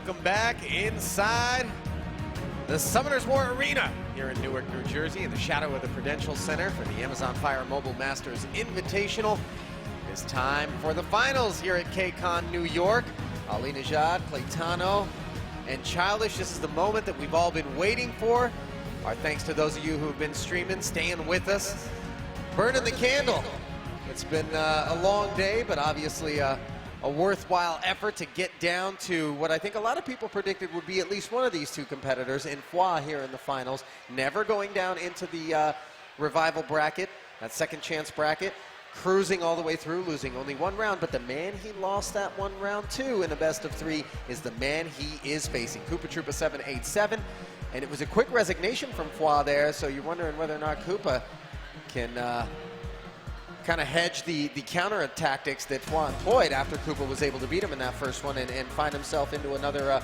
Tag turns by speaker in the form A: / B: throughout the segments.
A: welcome back inside the Summoners War Arena here in Newark, New Jersey, in the shadow of the Prudential Center for the Amazon Fire Mobile Masters Invitational. It's time for the finals here at KCON New York. Ali Nejad, Platano, and Childish. This is the moment that we've all been waiting for. Our thanks to those of you who have been streaming, staying with us, burning the candle. It's been a long day, but obviously a worthwhile effort to get down to what I think a lot of people predicted would be at least one of these two competitors in Foix here in the finals, never going down into the revival bracket, that second chance bracket, cruising all the way through, losing only one round, but the man he lost that one round to in a best of three is the man he is facing, Koopa Troopa 787, and it was a quick resignation from Foix there, so you're wondering whether or not Koopa can kind of hedge the counter tactics that Foix employed after Koopa was able to beat him in that first one and find himself into another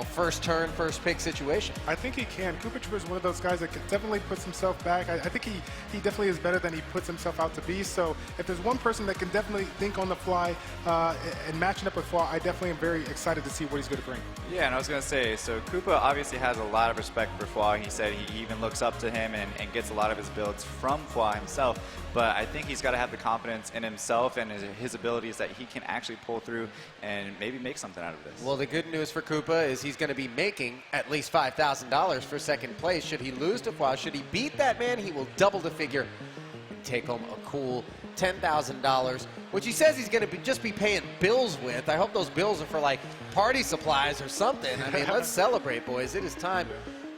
A: first turn, first pick situation.
B: I think he can. Koopa Troopa is one of those guys that definitely puts himself back. I think he definitely is better than he puts himself out to be. So if there's one person that can definitely think on the fly and matching up with Foix, I definitely am very excited to see what he's going to bring.
C: Yeah, and I was going to say, so Koopa obviously has a lot of respect for Foix. He said he even looks up to him and gets a lot of his builds from Foix himself. But I think he's got to have the confidence in himself and his abilities that he can actually pull through and maybe make something out of this.
A: Well, the good news for Koopa is he's going to be making at least $5,000 for second place. Should he lose to Foix, should he beat that man, he will double the figure and take home a cool $10,000, which he says he's going to just be paying bills with. I hope those bills are for like party supplies or something. I mean, let's celebrate, boys. It is time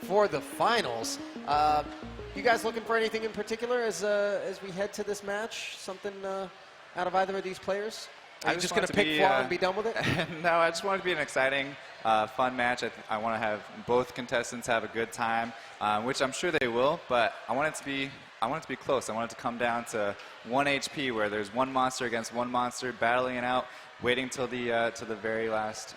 A: for the finals. You guys looking for anything in particular as we head to this match? Something out of either of these players? Are you just going to pick Foix and be done with it?
C: No, I just want it to be an exciting, fun match. I want to have both contestants have a good time, which I'm sure they will. But I want it to be close. I want it to come down to 1 HP, where there's one monster against one monster, battling it out, waiting till the to the very last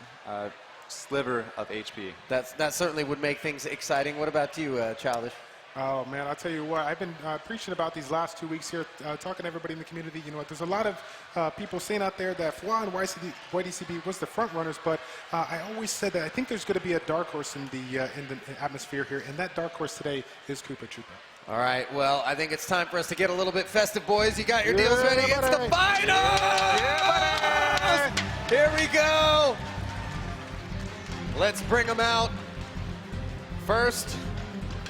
C: sliver of HP.
A: That certainly would make things exciting. What about you, Childish?
B: Oh, man, I'll tell you what. I've been preaching about these last 2 weeks here, talking to everybody in the community. You know, there's a lot of people saying out there that Foix and YDCB was the front runners, but I always said that I think there's going to be a dark horse in the atmosphere here, and that dark horse today is Koopa Troopa.
A: All right, well, I think it's time for us to get a little bit festive, boys. You got your deals ready? It's the finals! Yeah, here we go! Let's bring them out. First,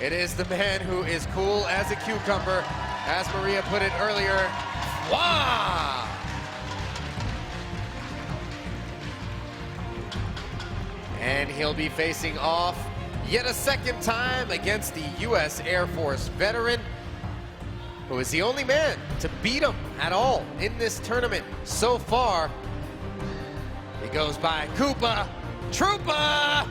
A: it is the man who is cool as a cucumber, as Maria put it earlier. Wow! And he'll be facing off yet a second time against the U.S. Air Force veteran, who is the only man to beat him at all in this tournament so far. He goes by Koopa Troopa!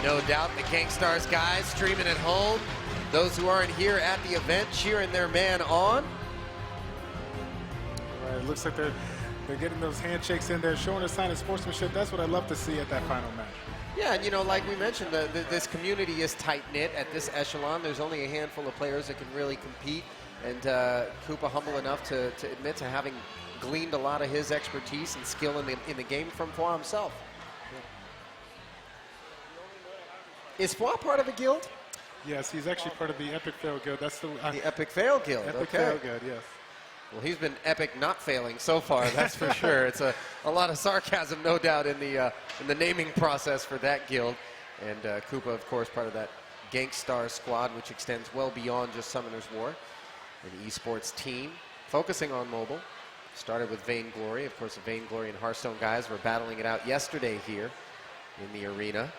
A: No doubt the Gangstars guys streaming at home, those who aren't here at the event cheering their man on.
B: All right, it looks like they're getting those handshakes in there, showing a sign of sportsmanship. That's what I love to see at that final match. Yeah,
A: and you know, like we mentioned, this community is tight-knit at this echelon. There's only a handful of players that can really compete, and Koopa humble enough to admit to having gleaned a lot of his expertise and skill in the game from Foix himself. Is Foix part of the guild?
B: Yes, he's actually part of the Epic Fail Guild. That's the
A: Epic Fail Guild.
B: Epic Fail Guild, yes.
A: Well, he's been epic not failing so far, that's for sure. It's a lot of sarcasm, no doubt, in the naming process for that guild. And Koopa, of course, part of that Gangstar squad, which extends well beyond just Summoners War, an esports team focusing on mobile. Started with Vainglory. Of course, the Vainglory and Hearthstone guys were battling it out yesterday here in the arena.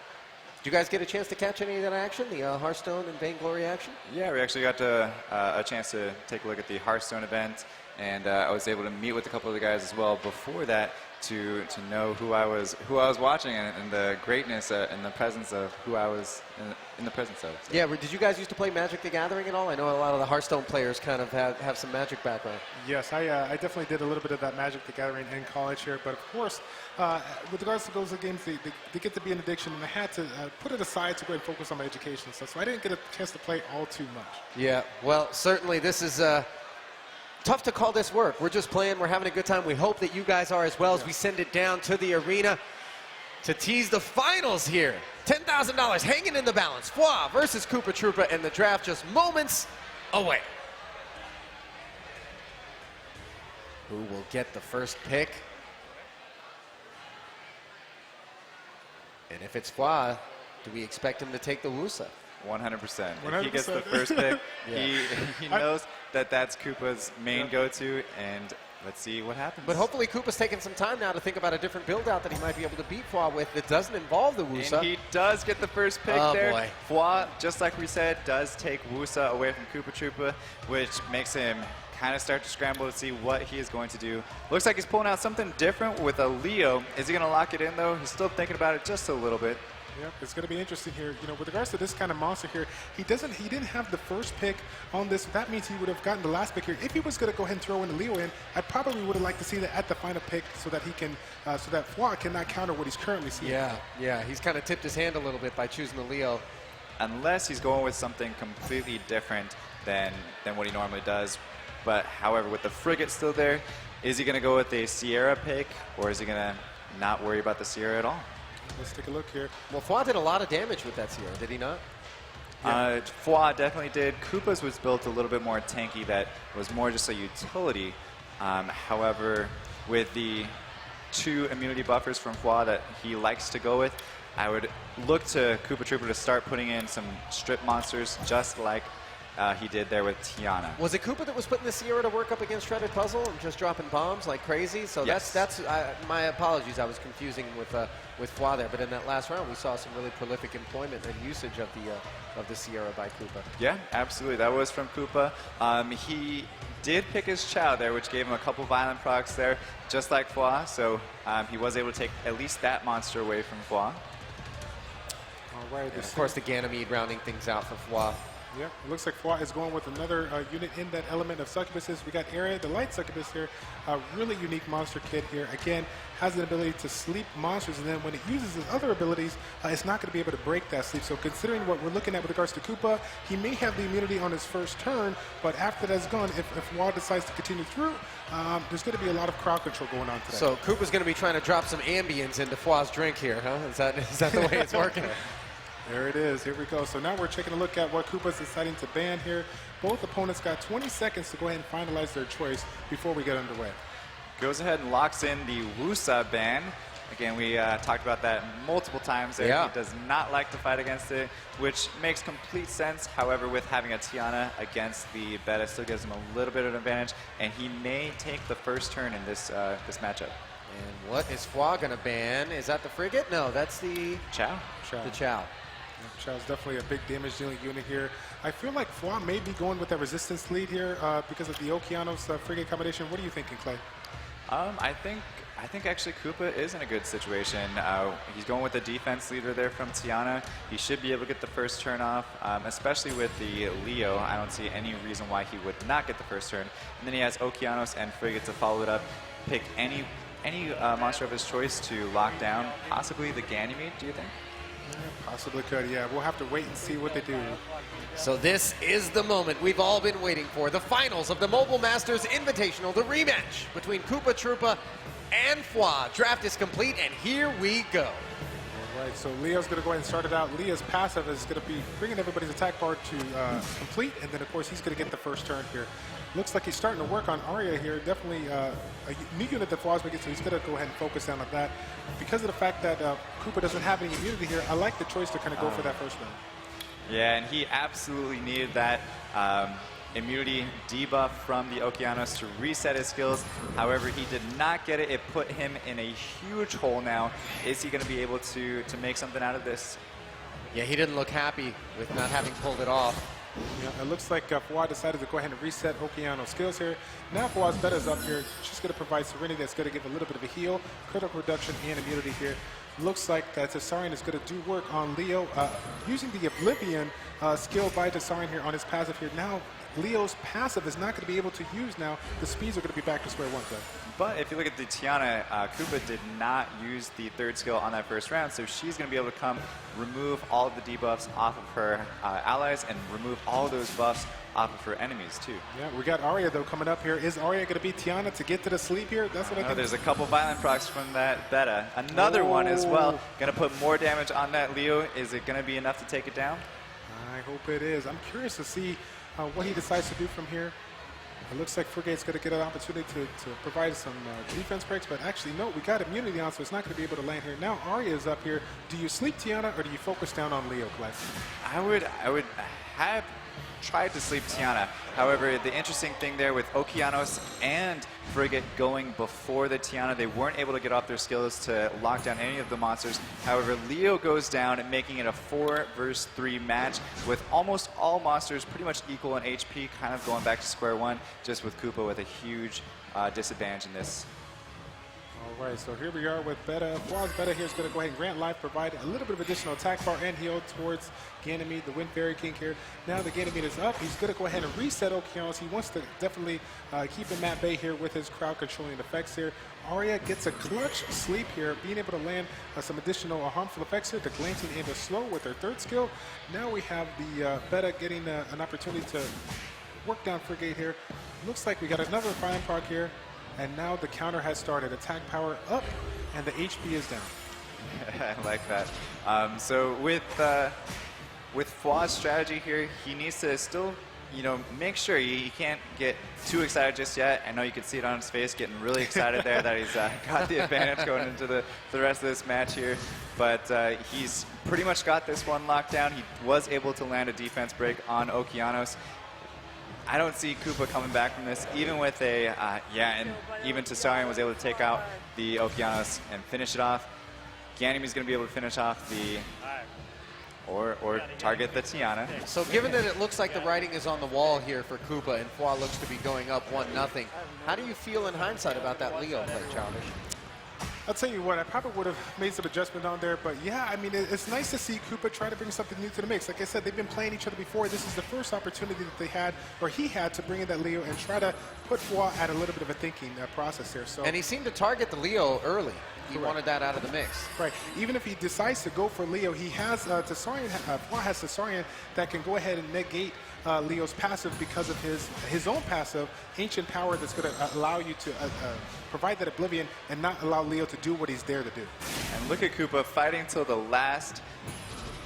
A: Did you guys get a chance to catch any of that action, the Hearthstone and Vainglory action?
C: Yeah, we actually got a chance to take a look at the Hearthstone event, and I was able to meet with a couple of the guys as well before that to know who I was watching and the greatness and the presence of who I was in the presence of. So.
A: Yeah, did you guys used to play Magic the Gathering at all? I know a lot of the Hearthstone players kind of have some Magic background.
B: Yes, I definitely did a little bit of that Magic the Gathering in college here, but of course, with regards to those games, they get to be an addiction, and I had to put it aside to go and focus on my education and stuff, so I didn't get a chance to play all too much.
A: Yeah, well, certainly this is tough to call this work. We're just playing. We're having a good time. We hope that you guys are as well as we send it down to the arena to tease the finals here. $10,000 hanging in the balance. Fwa versus Koopa Troopa, and the draft just moments away. Who will get the first pick? And if it's Fwa, do we expect him to take the Wusa?
C: 100%. If he gets the first pick, he knows that that's Koopa's main go-to, and let's see what happens.
A: But hopefully Koopa's taking some time now to think about a different build-out that he might be able to beat Fwa with that doesn't involve the Wusa.
C: And he does get the first pick there.
A: Boy.
C: Fwa, just like we said, does take Wusa away from Koopa Troopa, which makes him kind of start to scramble to see what he is going to do. Looks like he's pulling out something different with a Leo. Is he going to lock it in, though? He's still thinking about it just a little bit.
B: Yep, it's going to be interesting here. You know, with regards to this kind of monster here, he didn't have the first pick on this. That means he would have gotten the last pick here. If he was going to go ahead and throw in the Leo in, I probably would have liked to see that at the final pick so that he can, so that Fwa cannot counter what he's currently seeing.
A: Yeah, he's kind of tipped his hand a little bit by choosing the Leo.
C: Unless he's going with something completely different than what he normally does. But however, with the frigate still there, is he going to go with a Sierra pick, or is he going to not worry about the Sierra at all?
B: Let's take a look here.
A: Well, Fwa did a lot of damage with that Sierra, did he not?
C: Fwa definitely did. Koopa's was built a little bit more tanky, that was more just a utility. However, with the 2 immunity buffers from Fwa that he likes to go with, I would look to Koopa Troopa to start putting in some strip monsters just like he did there with Tiana.
A: Was it Koopa that was putting the Sierra to work up against Shredded Puzzle and just dropping bombs like crazy? So
C: yes.
A: that's my apologies. I was confusing with Fwa there. But in that last round, we saw some really prolific employment and usage of the Sierra by Koopa.
C: Yeah, absolutely. That was from Koopa. He did pick his Chow there, which gave him a couple violent procs there, just like Fwa. So he was able to take at least that monster away from Fwa.
B: All right.
A: Of course, the Ganymede rounding things out for Fwa.
B: Yep, it looks like Fwa is going with another unit in that element of succubuses. We got Area, the light succubus here, a really unique monster kit here. Again, has the ability to sleep monsters, and then when it uses his other abilities, it's not going to be able to break that sleep. So considering what we're looking at with regards to Koopa, he may have the immunity on his first turn, but after that's gone, if Fwa decides to continue through, there's going to be a lot of crowd control going on today.
A: So Koopa's going to be trying to drop some ambience into Fwa's drink here, huh? Is that the way it's working?
B: There it is. Here we go. So now we're taking a look at what Koopa's deciding to ban here. Both opponents got 20 seconds to go ahead and finalize their choice before we get underway.
C: Goes ahead and locks in the Wusa ban. Again, we talked about that multiple times there.
A: Yeah.
C: He does not like to fight against it, which makes complete sense. However, with having a Tiana against the Beta still gives him a little bit of an advantage, and he may take the first turn in this matchup.
A: And what is Fwa going to ban? Is that the frigate? No, that's the
C: Chow.
A: The Chow.
B: Chow's definitely a big damage dealing unit here. I feel like Fwa may be going with that resistance lead here because of the Okeanos frigate combination. What are you thinking, Clay?
C: I think actually Koopa is in a good situation. He's going with the defense leader there from Tiana. He should be able to get the first turn off, especially with the Leo. I don't see any reason why he would not get the first turn. And then he has Okeanos and frigate to follow it up. Pick any monster of his choice to lock down, possibly the Ganymede, do you think?
B: Yeah, possibly could, yeah. We'll have to wait and see what they do.
A: So this is the moment we've all been waiting for. The finals of the Mobile Masters Invitational, the rematch between Koopa Troopa and Fwa. Draft is complete, and here we go.
B: All right, so Leo's going to go ahead and start it out. Leo's passive is going to be bringing everybody's attack bar to complete, and then, of course, he's going to get the first turn here. Looks like he's starting to work on Arya here. Definitely a new unit that Fwa's making, so he's going to go ahead and focus down on that. Because of the fact that Koopa doesn't have any immunity here, I like the choice to kind of go for that first round.
C: Yeah, and he absolutely needed that immunity debuff from the Okeanos to reset his skills. However, he did not get it. It put him in a huge hole now. Is he going to be able to make something out of this?
A: Yeah, he didn't look happy with not having pulled it off.
B: Yeah, it looks like Fwa decided to go ahead and reset Okeano's skills here. Now Fwa's Beta's up here. She's going to provide Serenity that's going to give a little bit of a heal, critical reduction, and immunity here. Looks like that Tessarian is going to do work on Leo. Using the Oblivion skill by Tessarian here on his passive here. Now Leo's passive is not going to be able to use now. The speeds are going to be back to square one, though.
C: But if you look at the Tiana, Koopa did not use the third skill on that first round, so she's going to be able to come remove all of the debuffs off of her allies and remove all those buffs off of her enemies, too.
B: Yeah, we got Arya, though, coming up here. Is Arya going to beat Tiana to get to the sleep here? That's what I think.
C: There's a couple violent procs from that beta. Another one as well. Going to put more damage on that Leo. Is it going to be enough to take it down?
B: I hope it is. I'm curious to see what he decides to do from here. It looks like Frigate's going to get an opportunity to provide some defense breaks, but actually, no, we got immunity on, so it's not going to be able to land here. Now Arya is up here. Do you sleep Tiana, or do you focus down on Leo, Clay?
C: I would have tried to sleep Tiana. However, the interesting thing there with Okeanos and Frigate going before the Tiana, they weren't able to get off their skills to lock down any of the monsters. However, Leo goes down, making it a 4 versus 3 match with almost all monsters pretty much equal in HP, kind of going back to square one, just with Koopa with a huge disadvantage in this.
B: All right, so here we are with Beta. Flaws Beta here is going to go ahead and grant life, provide a little bit of additional attack bar and heal towards Ganymede, the Wind Fairy King here. Now the Ganymede is up. He's going to go ahead and reset Okeanos. He wants to definitely keep him at bay here with his crowd controlling effects here. Arya gets a clutch sleep here, being able to land some additional harmful effects here, the glancing and the slow with her third skill. Now we have the Beta getting an opportunity to work down Frigate here. Looks like we got another fine proc here. And now the counter has started. Attack power up, and the HP is down.
C: I like that. So with Fwah's strategy here, he needs to still, make sure he can't get too excited just yet. I know you can see it on his face, getting really excited there that he's got the advantage going into the rest of this match here. But he's pretty much got this one locked down. He was able to land a defense break on Okeanos. I don't see Koopa coming back from this, even with a, and even Tessarian was able to take out the Okeanos and finish it off. Ganymede's going to be able to finish off the, or target the Tiana.
A: So given that it looks like the writing is on the wall here for Koopa and Fwah looks to be going up 1-0, how do you feel in hindsight about that Leo play, Childish?
B: I'll tell you what, I probably would have made some adjustment on there, but yeah, I mean, it's nice to see Koopa try to bring something new to the mix. Like I said, they've been playing each other before. This is the first opportunity that they had, or he had, to bring in that Leo and try to put Fwah at a little bit of a thinking process there. So,
A: and he seemed to target the Leo early. He
B: correct.
A: Wanted that out of the mix.
B: Right. Even if he decides to go for Leo, he has Tessarian. Fwah has Tessarian that can go ahead and negate Leo's passive because of his own passive, Ancient Power, that's going to allow you to provide that Oblivion and not allow Leo to do what he's there to do.
C: And look at Koopa fighting till the last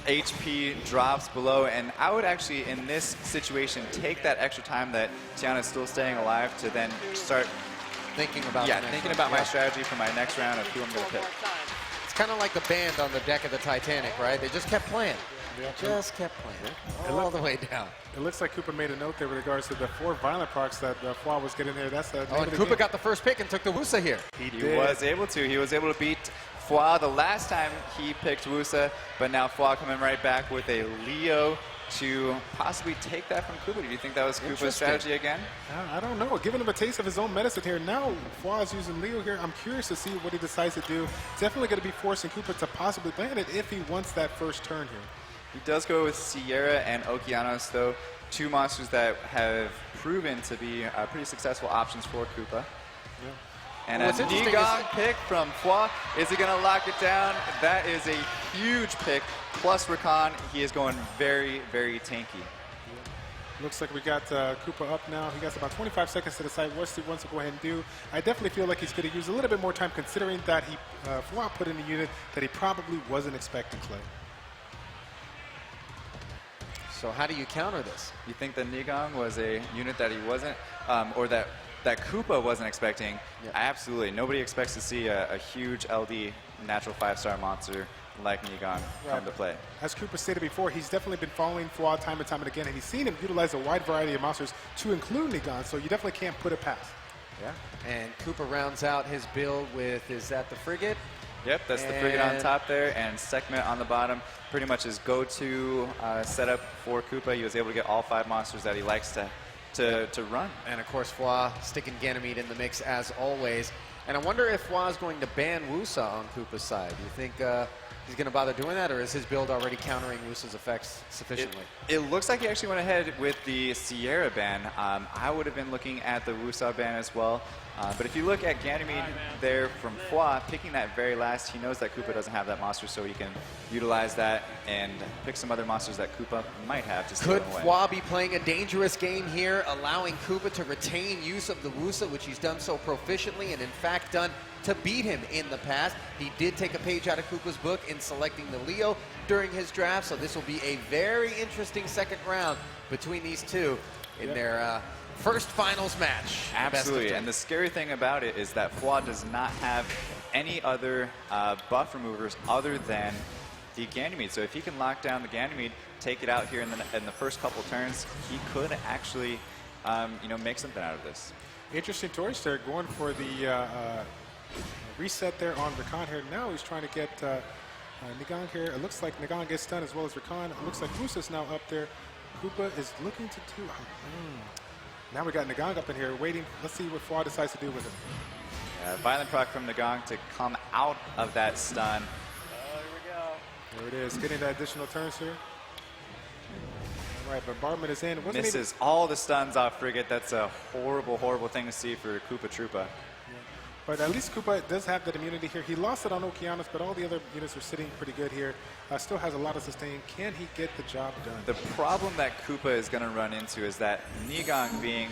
C: HP drops below, and I would actually, in this situation, take that extra time that Tiana's still staying alive to then start
A: thinking about
C: my strategy for my next round of who I'm going to pick.
A: It's kind of like the band on the deck of the Titanic, right? They just kept playing. Just kept playing all the way down.
B: It looks like Koopa made a note there with regards to the 4 violent procs that Fwah was getting there. That's
A: and Koopa got the first pick and took the Wusa here.
C: He was able to. He was able to beat Fwah the last time he picked Wusa, but now Fwah coming right back with a Leo to possibly take that from Koopa. Do you think that was Koopa's strategy again?
B: I don't know. Giving him a taste of his own medicine here. Now Fwah is using Leo here. I'm curious to see what he decides to do. Definitely going to be forcing Koopa to possibly land it if he wants that first turn here.
C: He does go with Sierra and Okeanos, though, 2 monsters that have proven to be pretty successful options for Koopa.
B: Yeah.
C: And a Nigong pick from Fwah. Is he going to lock it down? That is a huge pick. Plus Rakan, he is going very, very tanky.
B: Yeah. Looks like we got Koopa up now. He got about 25 seconds to decide what he wants to go ahead and do. I definitely feel like he's going to use a little bit more time, considering that Fwah put in a unit that he probably wasn't expecting, Clay.
A: So how do you counter this?
C: You think that Nigong was a unit that he wasn't, or that Koopa wasn't expecting?
A: Yep.
C: Absolutely. Nobody expects to see a huge LD natural 5-star monster like Nigong come to play.
B: As Koopa stated before, he's definitely been following Fwah time and time and again, and he's seen him utilize a wide variety of monsters to include Nigong, so you definitely can't put it past.
C: Yeah.
A: And Koopa rounds out his build with, is that the Frigate?
C: Yep, that's the Frigate on top there, and Sekhmet on the bottom. Pretty much his go-to setup for Koopa. He was able to get all 5 monsters that he likes to run.
A: And of course, Fwah sticking Ganymede in the mix as always. And I wonder if Hwa's going to ban Wusa on Koopa's side. Do you think he's going to bother doing that, or is his build already countering Wusa's effects sufficiently?
C: It looks like he actually went ahead with the Sierra ban. I would have been looking at the Wusa ban as well. But if you look at Ganymede there from Hwa, picking that very last, he knows that Koopa doesn't have that monster, so he can utilize that and pick some other monsters that Koopa might have to steal
A: Could
C: away.
A: Hwa be playing a dangerous game here, allowing Koopa to retain use of the Wusa, which he's done so proficiently and in fact done to beat him in the past? He did take a page out of Koopa's book in selecting the Leo during his draft, so this will be a very interesting second round between these two in their first finals match.
C: Absolutely, and the scary thing about it is that Hwa does not have any other buff removers other than the Ganymede. So if he can lock down the Ganymede, take it out here in the first couple turns, he could actually, you know, make something out of this.
B: Interesting choice there, going for the reset there on Rakan here. Now he's trying to get Nigong here. It looks like Nigong gets stunned as well as Rakan. It looks like Wusa's now up there. Koopa is looking to do... Now we got Nigong up in here waiting. Let's see what Hwa decides to do with it.
C: Violent proc from Nigong to come out of that stun.
B: There it is, getting that additional turns here. All right, bombardment is in.
C: Misses all the stuns off Frigate. That's a horrible, horrible thing to see for Koopa Troopa.
B: But at least Koopa does have that immunity here. He lost it on Okeanos, but all the other units are sitting pretty good here. Still has a lot of sustain. Can he get the job done?
C: The problem that Koopa is going to run into is that Nigong, being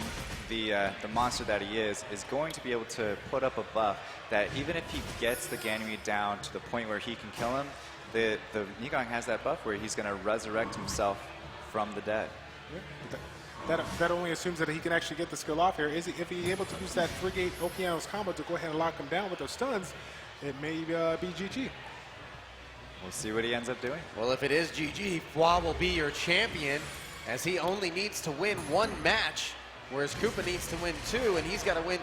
C: the monster that he is going to be able to put up a buff that even if he gets the Ganymede down to the point where he can kill him, the Nigong has that buff where he's going to resurrect himself from the dead.
B: Yeah. That only assumes that he can actually get the skill off here. If he's able to use that Frigate Okeanos combo to go ahead and lock him down with those stuns, it may be GG.
C: We'll see what he ends up doing.
A: Well, if it is GG, Hwa will be your champion, as he only needs to win one match, whereas Koopa needs to win two, and he's got to win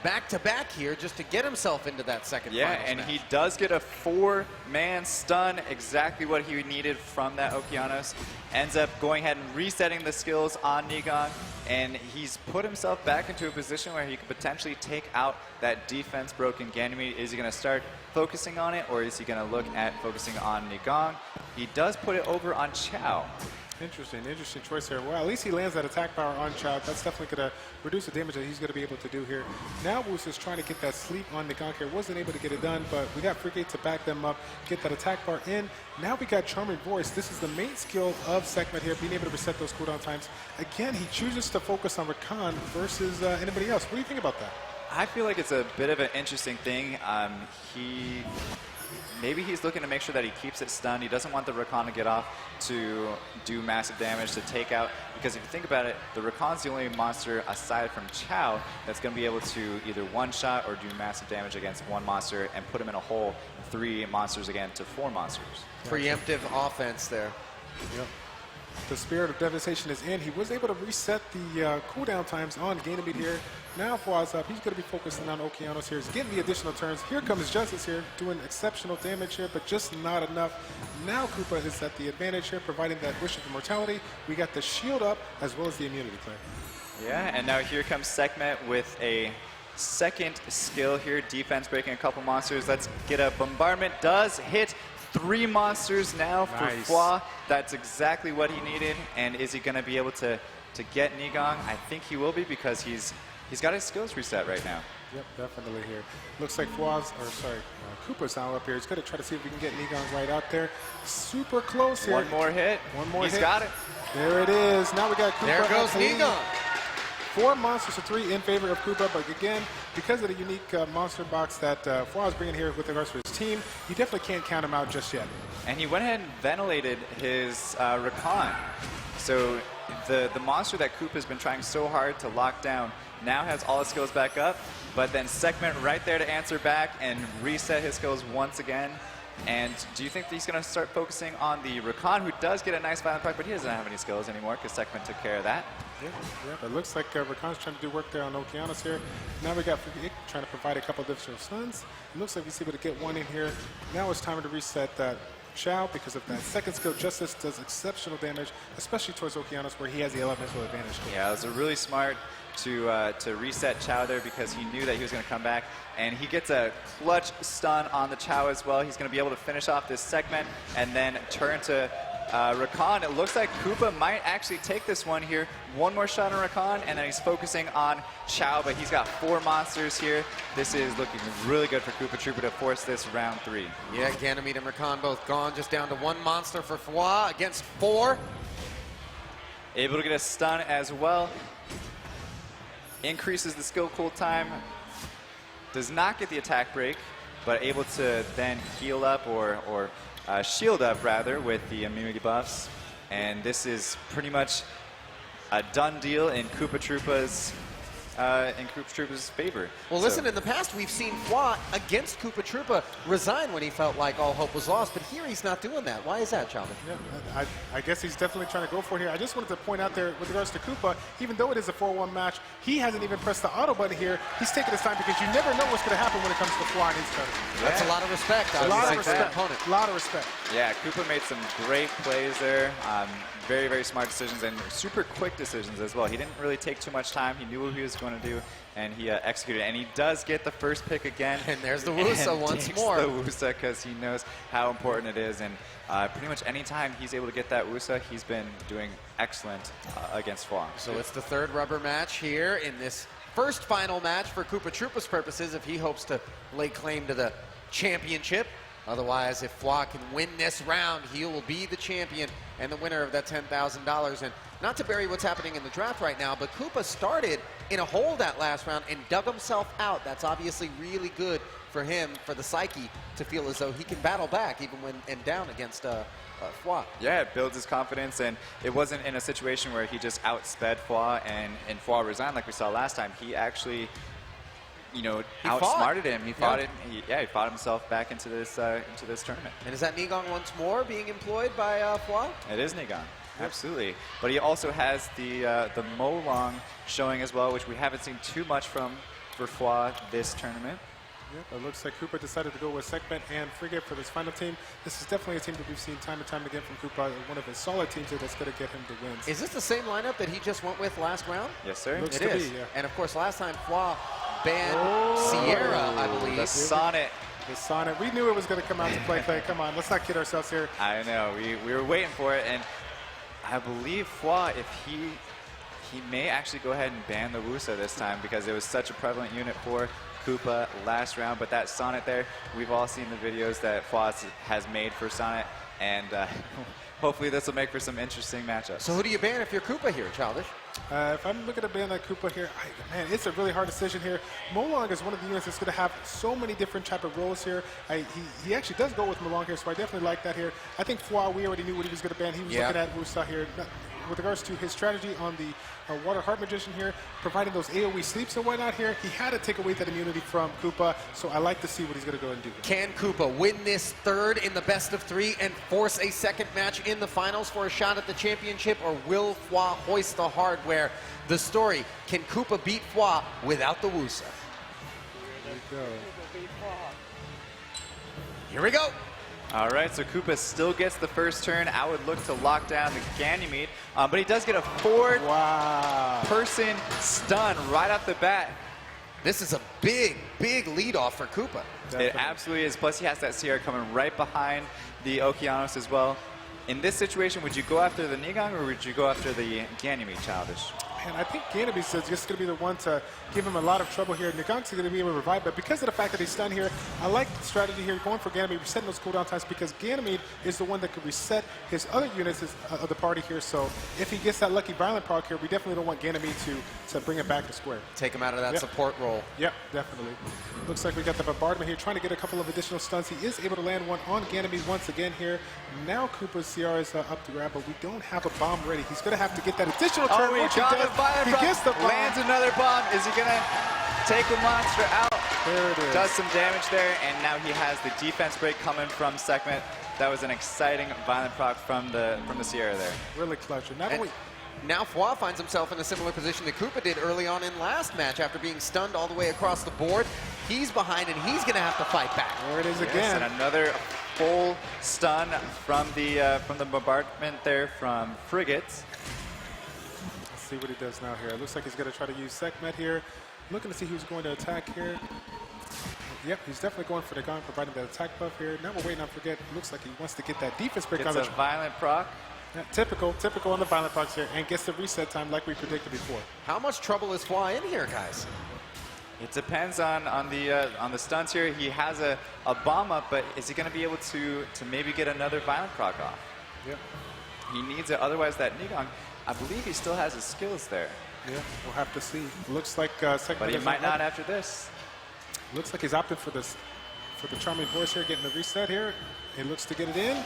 A: back-to-back here just to get himself into that second finals
C: and
A: match.
C: he does get a 4-man stun, exactly what he needed from that Okeanos. Ends up going ahead and resetting the skills on Nigong, and he's put himself back into a position where he could potentially take out that defense-broken Ganymede. Is he going to start focusing on it, or is he going to look at focusing on Nigong? He does put it over on Chao.
B: Interesting choice here. Well, at least he lands that attack power on Chao. That's definitely going to reduce the damage that he's going to be able to do here. Now Wusa is trying to get that sleep on Nigong here. Wasn't able to get it done, but we got Frigate to back them up, get that attack bar in. Now we got Charming Voice. This is the main skill of Sekhmet here, being able to reset those cooldown times. Again, he chooses to focus on Rakan versus anybody else. What do you think about that?
C: I feel like it's a bit of an interesting thing. Maybe he's looking to make sure that he keeps it stunned. He doesn't want the Rakan to get off to do massive damage, to take out, because if you think about it, the Rakan's the only monster aside from Chao that's going to be able to either one-shot or do massive damage against one monster and put him in a hole, 3 monsters again to 4 monsters.
A: Preemptive offense there.
B: Yep. The Spirit of Devastation is in. He was able to reset the cooldown times on Ganymede here. Now Hwa's up. He's going to be focusing on Okeanos here. He's getting the additional turns. Here comes Justice here, doing exceptional damage here, but just not enough. Now Koopa is at the advantage here, providing that Wish of Immortality. We got the shield up as well as the immunity play.
C: Yeah, and now here comes Sekhmet with a second skill here, defense breaking a couple monsters. Let's get a bombardment. Does hit 3 monsters now for Hwa. That's exactly what he needed. And is he going to be able to get Nigong? I think he will be, because he's got his skills reset right now.
B: Yep, definitely here. Looks like Koopa's now up here. He's going to try to see if we can get Nigong right out there. Super close here.
C: One more hit. He's got it.
B: There it is. Now we got Koopa.
A: There goes Nigong.
B: 4 monsters to 3 in favor of Koopa, but again, because of the unique monster box that Hwa is bringing here with regards to his team, you definitely can't count him out just yet.
C: And he went ahead and ventilated his Rakan. So the monster that Koopa's been trying so hard to lock down now has all his skills back up, but then Sekhmet right there to answer back and reset his skills once again. And do you think that he's going to start focusing on the Rakan, who does get a nice violent proc, but he doesn't have any skills anymore because Sekhmet took care of that?
B: Yeah, it looks like Rakan's trying to do work there on Okeanos here. Now we got Frigate trying to provide a couple of additional stuns. It looks like he's able to get one in here. Now it's time to reset that Chow because of that second skill. Justice does exceptional damage, especially towards Okeanos where he has the elemental advantage.
C: Yeah, it was a really smart to reset Chow there because he knew that he was going to come back. And he gets a clutch stun on the Chow as well. He's going to be able to finish off this segment and then turn to Rakan. It looks like Koopa might actually take this one here. One more shot on Rakan, and then he's focusing on Chow, but he's got 4 monsters here. This is looking really good for Koopa Troopa to force this round 3.
A: Yeah, Ganymede and Rakan both gone, just down to 1 monster for Fwa against 4.
C: Able to get a stun as well. Increases the skill cool time. Does not get the attack break, but able to then heal up or shield up rather with the immunity buffs. And this is pretty much a done deal in Koopa Troopa's favor.
A: Well, listen, in the past we've seen Fwa against Koopa Troopa resign when he felt like all hope was lost, but here he's not doing that. Why is that, Chalvin?
B: Yeah, I guess he's definitely trying to go for it here. I just wanted to point out there with regards to Koopa, even though it is a 4-1 match, he hasn't even pressed the auto button here. He's taking his time because you never know what's going to happen when it comes to Fwa and his tournament.
A: That's a lot of respect.
B: A lot of respect.
A: Opponent.
B: A lot of respect.
C: Yeah, Koopa made some great plays there. Very, very smart decisions and super quick decisions as well. He didn't really take too much time. He knew what he was going to do, and he executed. And he does get the first pick again.
A: And there's the Wusa once more.
C: The Wusa because he knows how important it is. And pretty much any time he's able to get that Wusa, he's been doing excellent against Fwa.
A: So it's the 3rd rubber match here in this first final match for Koopa Troopa's purposes if he hopes to lay claim to the championship. Otherwise, if Fwa can win this round, he will be the champion and the winner of that $10,000. And not to bury what's happening in the draft right now, but Koopa started in a hole that last round and dug himself out. That's obviously really good for him, for the psyche, to feel as though he can battle back even when down against Fwa.
C: Yeah, it builds his confidence, and it wasn't in a situation where he just outsped Fwa and Fwa resigned like we saw last time. He actually, you know, outsmarted him. He fought it. He fought himself back into this tournament.
A: And is that Nigang once more being employed by Fwa?
C: It is Nigang, absolutely. But he also has the Molong showing as well, which we haven't seen too much for Fwa this tournament.
B: Yep, it looks like Koopa decided to go with Segment and Frigate for this final team. This is definitely a team that we've seen time and time again from Koopa, one of his solid teams here that's going to get him the wins.
A: Is this the same lineup that he just went with last round?
C: Yes, sir.
B: Looks
A: It
B: to
A: is.
B: be, yeah.
A: And of course, last time Fwa banned Sierra, I believe.
C: The Sonnet.
B: The Sonnet. We knew it was going to come out to play. Come on, let's not kid ourselves here.
C: I know. We were waiting for it, and I believe Fwa, if he may actually go ahead and ban the Wusa this time because it was such a prevalent unit for Koopa last round. But that Sonnet there, we've all seen the videos that Fwa has made for Sonnet, and hopefully this will make for some interesting matchups.
A: So who do you ban if you're Koopa here, Childish?
B: If I'm looking to ban like Koopa here, man, it's a really hard decision here. Molong is one of the units that's going to have so many different type of roles here. He actually does go with Molong here, so I definitely like that here. I think Fwa, we already knew what he was going to ban. He was looking at Wusa here. With regards to his strategy on the Water Heart Magician here, providing those AoE sleeps and whatnot here, he had to take away that immunity from Koopa, so I like to see what he's going to go and do.
A: Can Koopa win this 3rd in the best of 3 and force a 2nd match in the finals for a shot at the championship, or will Fwa hoist the hardware? The story, can Koopa beat Fwa without the Wusa?
B: There you go.
A: Here we go.
C: All right, so Koopa still gets the first turn. I would look to lock down the Ganymede, but he does get a person stun right off the bat.
A: This is a big, big lead off for Koopa.
B: Definitely.
C: It absolutely is. Plus, he has that Sierra coming right behind the Okeanos as well. In this situation, would you go after the Nigang or would you go after the Ganymede, Childish?
B: Man, I think Ganymede is just going to be the one to give him a lot of trouble here. Nigang's going to be able to revive, but because of the fact that he's stunned here, I like the strategy here, going for Ganymede, resetting those cooldown times, because Ganymede is the one that could reset his other units of the party here. So if he gets that lucky violent proc here, we definitely don't want Ganymede to bring it back to square.
A: Take him out of that support role.
B: Yep, definitely. Looks like we got the bombardment here, trying to get a couple of additional stuns. He is able to land one on Ganymede once again here. Now Koopa's CR is up to grab, but we don't have a bomb ready. He's going to have to get that additional turn.
C: Oh, he got the fire. He gets the bomb. Lands another bomb. Is he going to take the monster out?
B: There it is.
C: Does some damage there, and now he has the defense break coming from Segment. That was an exciting violent proc from the Sierra there.
B: Really clutch.
A: Now Fwa finds himself in a similar position that Koopa did early on in last match after being stunned all the way across the board. He's behind and he's going to have to fight back.
B: There it is
C: Yes,
B: again.
C: and another full stun from the bombardment there from Frigates.
B: Let's see what he does now here. It looks like he's going to try to use Sekhmet here. Looking to see who's going to attack here. Yep, he's definitely going for the gun, providing that attack buff here. Now we're waiting on Forget. Looks like he wants to get that defense break on
C: It's a violent proc.
B: Yeah, typical on the violent procs here, and gets the reset time like we predicted before.
A: How much trouble is Fly in here, guys?
C: It depends on the stuns here. He has a bomb up, but is he going to be able to maybe get another violent proc off?
B: Yep.
C: He needs it. Otherwise, that Nigong, I believe he still has his skills there.
B: Yeah, we'll have to see. Looks like Sekhmet
C: But he might not after this.
B: Looks like he's opting for this, for the charming voice here, getting the reset here. He looks to get it in.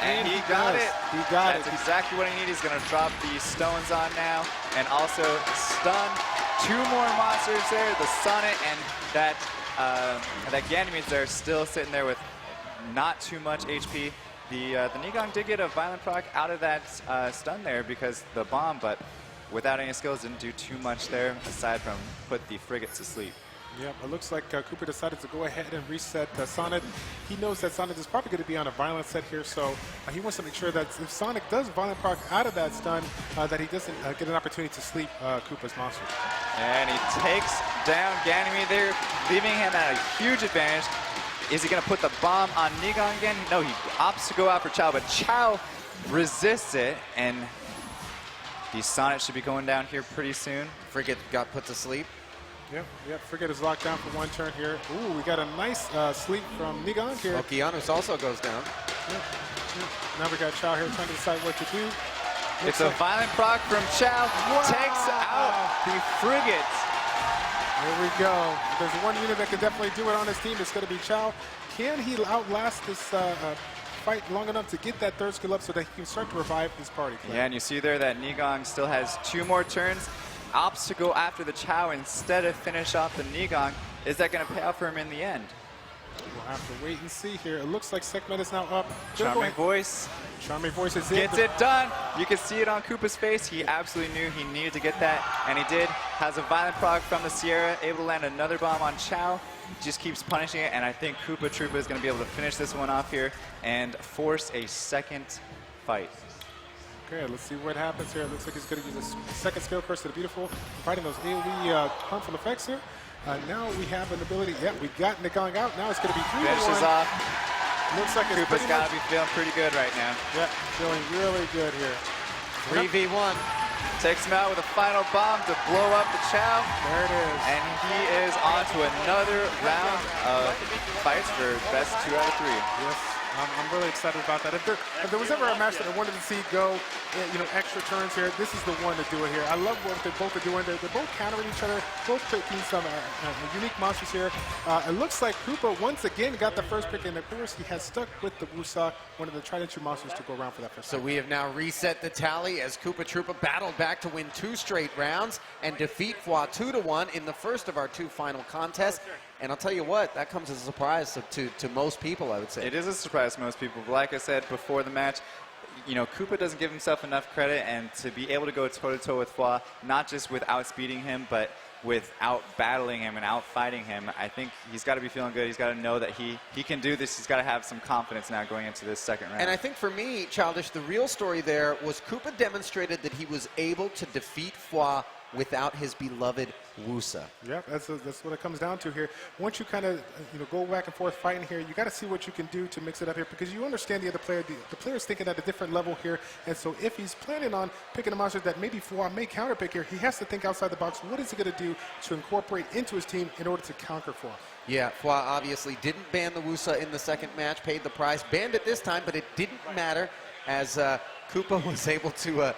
C: And he got it.
B: He got it.
C: That's exactly what he needed. He's going to drop the stones on now and also stun 2 more monsters there. The Sonnet and that Ganymede there still sitting there with not too much HP. The Nigong did get a violent proc out of that stun there because the bomb, but without any skills didn't do too much there aside from put the Frigate to sleep.
B: Yep, it looks like Cooper decided to go ahead and reset Sonnet. He knows that Sonnet is probably going to be on a violent set here, so he wants to make sure that if Sonic does violent proc out of that stun, that he doesn't get an opportunity to sleep Koopa's monster.
C: And he takes down Ganymede there, leaving him at a huge advantage. Is he going to put the bomb on Nigong again? No, he opts to go out for Chow, but Chow resists it, and the Sonnet should be going down here pretty soon.
A: Frigate got put to sleep.
B: Yep, Frigate is locked down for 1 turn here. Ooh, we got a nice sleep from Nigong here.
A: Okeanos also goes down.
B: Yep. Now we got Chow here trying to decide what to do.
C: It's a violent proc from Chow.
B: Wow.
C: Takes out the Frigate.
B: There we go. If there's one unit that can definitely do it on his team, it's going to be Chow. Can he outlast this fight long enough to get that 3rd skill up so that he can start to revive his party?
C: Yeah, and you see there that Nigong still has 2 more turns. Opts to go after the Chow instead of finish off the Nigong. Is that going to pay off for him in the end?
B: We'll have to wait and see here. It looks like Sekhmet is now up.
C: Charming Voice.
B: Charming Voice is
C: Gets it done. You can see it on Koopa's face. He absolutely knew he needed to get that, and he did. Has a violent proc from the Sierra, able to land another bomb on Chow. Just keeps punishing it, and I think Koopa Troopa is going to be able to finish this one off here and force a 2nd fight.
B: Okay, let's see what happens here. It looks like he's going to use a 2nd skill, Curse to the Beautiful, fighting those AoE harmful effects here. Now we have an ability. Yeah, we got Nigong out. Now it's going to be 3-1.
C: Finishes off.
B: Looks like
C: Koopa's got to be feeling pretty good right now.
B: Yeah, feeling really good here.
A: 3v1.
C: Takes him out with a final bomb to blow up the Chow.
B: There it is.
C: And he is on to another round of fights for best 2 out of 3.
B: Yes, I'm really excited about that. If there was ever a match that I wanted to see go, extra turns here, this is the one to do it here. I love what they both are doing. They're both countering each other, both picking some unique monsters here. It looks like Koopa once again got the first pick, and of course he has stuck with the Wusa, one of the tried and true monsters to go around for that first.
A: So we have now reset the tally as Koopa Troopa battled back to win 2 straight rounds and defeat Fwa 2-1 in the first of our 2 final contests. And I'll tell you what, that comes as a surprise to most people, I would say.
C: It is a surprise to most people. But like I said before the match, Koopa doesn't give himself enough credit, and to be able to go toe-to-toe with Fwa, not just with outspeeding him, but with out-battling him and out-fighting him, I think he's got to be feeling good. He's got to know that he can do this. He's got to have some confidence now going into this 2nd round.
A: And I think for me, Childish, the real story there was Koopa demonstrated that he was able to defeat Fwa without his beloved Wusa.
B: Yeah, that's what it comes down to here. Once you kind of go back and forth fighting here, you got to see what you can do to mix it up here, because you understand the other player. The player's thinking at a different level here, and so if he's planning on picking a monster that maybe Fwa may counterpick here, he has to think outside the box. What is he going to do to incorporate into his team in order to counter Fwa?
A: Yeah, Fwa obviously didn't ban the Wusa in the 2nd match, paid the price, banned it this time, but it didn't matter as Koopa was able to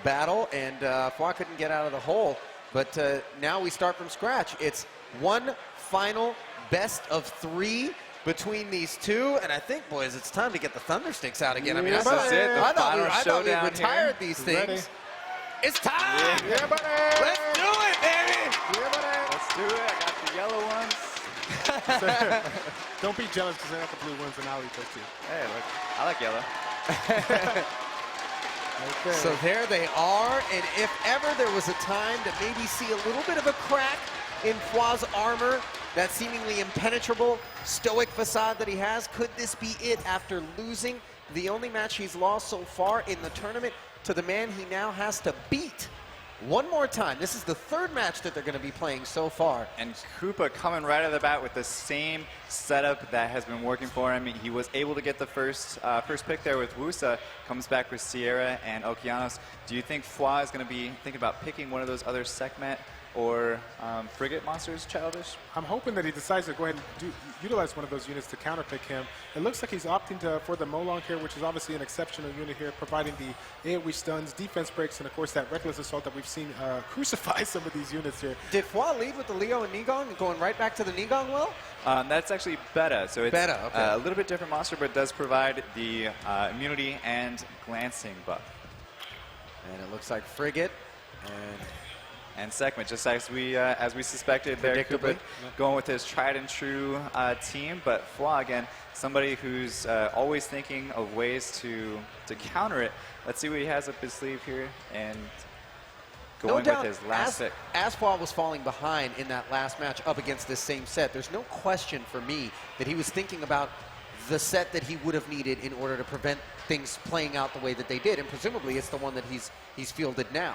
A: battle, and Fwa couldn't get out of the hole. But now we start from scratch. It's 1 final best of 3 between these 2, and I think, boys, it's time to get the Thundersticks out again. I mean,
C: This is it, the final
A: I thought we
C: showdown
A: retired
C: here.
A: these things.
B: Ready?
A: It's time!
B: Yeah, buddy!
A: Let's do it, baby!
B: Yeah, buddy!
C: Let's do it. I got the yellow ones.
B: Don't be jealous because I got the blue ones, and I'll eat those too.
C: Hey, look, I like yellow.
B: Okay.
A: So there they are, and if ever there was a time to maybe see a little bit of a crack in Fwa's armor, that seemingly impenetrable, stoic facade that he has. Could this be it after losing the only match he's lost so far in the tournament to the man he now has to beat one more time? This is the third match that they're going to be playing so far.
C: And Koopa coming right out of the bat with the same setup that has been working for him. He was able to get the first pick there with Wusa, comes back with Sierra and Okeanos. Do you think Fwa is going to be thinking about picking one of those other Sekhmet or Frigate monsters, Childish?
B: I'm hoping that he decides to go ahead and utilize one of those units to counterpick him. It looks like he's opting for the Molong here, which is obviously an exceptional unit here, providing the AoE stuns, defense breaks, and of course that reckless assault that we've seen crucify some of these units here.
A: Did Fwa lead with the Leo and Nigong, going right back to the Nigong well?
C: That's actually Beta, so it's
A: Beta, okay.
C: A little bit different monster, but does provide the immunity and glancing buff.
A: And it looks like Frigate
C: And Sekhmet, just as we suspected there,
A: Predictably.
C: Koopa going with his tried and true team, but Fwa, again, somebody who's always thinking of ways to counter it. Let's see what he has up his sleeve here, and going with his last pick.
A: As Fwa was falling behind in that last match up against this same set, there's no question for me that he was thinking about the set that he would have needed in order to prevent things playing out the way that they did, and presumably it's the one that he's fielded now.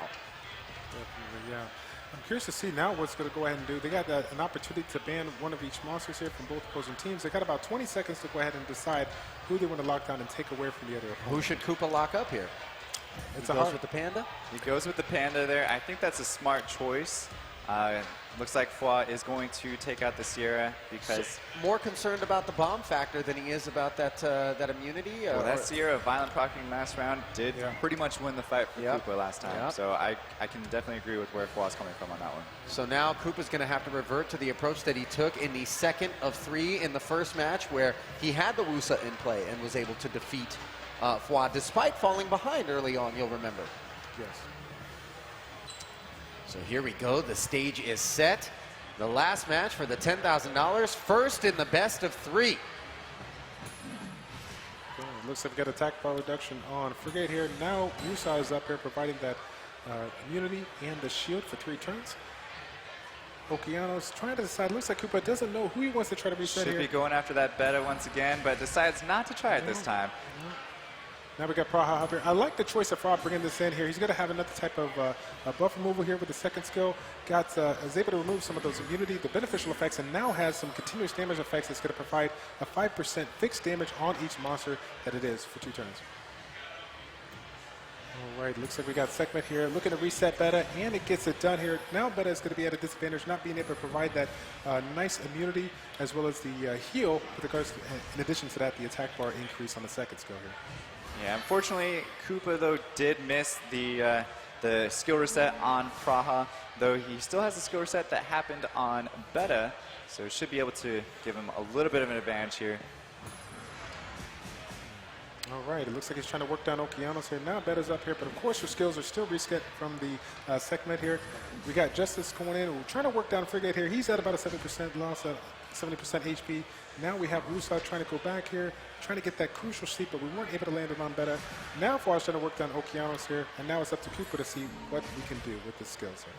B: Definitely, yeah. I'm curious to see now what's going to go ahead and do. They got an opportunity to ban one of each monsters here from both opposing teams. They got about 20 seconds to go ahead and decide who they want to lock down and take away from the other opponent.
A: Who should Koopa lock up here?
B: It's
A: he goes with the Panda?
C: He goes with the Panda there. I think that's a smart choice. Looks like Fwa is going to take out the Sierra because...
A: So, more concerned about the bomb factor than he is about that immunity?
C: Well, that Sierra violent proccing last round did pretty much win the fight for Koopa last time. So I can definitely agree with where Fwa's coming from on that one.
A: So now Koopa's going to have to revert to the approach that he took in the second of 3 in the first match, where he had the Wusa in play and was able to defeat Fwa despite falling behind early on, you'll remember.
B: Yes.
A: So here we go. The stage is set. The last match for the $10,000. First in the best of 3.
B: Okay, looks like we got attack bar reduction on Frigate here. Now Musa is up here providing that immunity and the shield for 3 turns. Okeanos trying to decide. Looks like Koopa doesn't know who he wants to try to reset here.
C: Should be going after that Beta once again, but decides not to try it this time.
B: Now we got Praha up here. I like the choice of Praha bringing this in here. He's going to have another type of buff removal here with the second skill. Is able to remove some of those immunity, the beneficial effects, and now has some continuous damage effects that's going to provide a 5% fixed damage on each monster that it is for 2 turns. All right, looks like we got Sekhmet here looking to reset Beta, and it gets it done here. Now Beta is going to be at a disadvantage, not being able to provide that nice immunity as well as the heal with regards to, in addition to that, the attack bar increase on the second skill here.
C: Yeah, unfortunately, Koopa, though, did miss the skill reset on Praha, though he still has the skill reset that happened on Beta, so should be able to give him a little bit of an advantage here.
B: All right, it looks like he's trying to work down Okeanos here. Now Beta's up here, but of course your skills are still reset from the Sekhmet here. We got Justice going in. We're trying to work down Frigate here. He's at about a 70% loss, 70% HP. Now we have Rusa trying to go back here, trying to get that crucial sleep, but we weren't able to land it on Beta. Now Faw's trying to work down Okeanos here, and now it's up to Koopa to see what we can do with the skills here.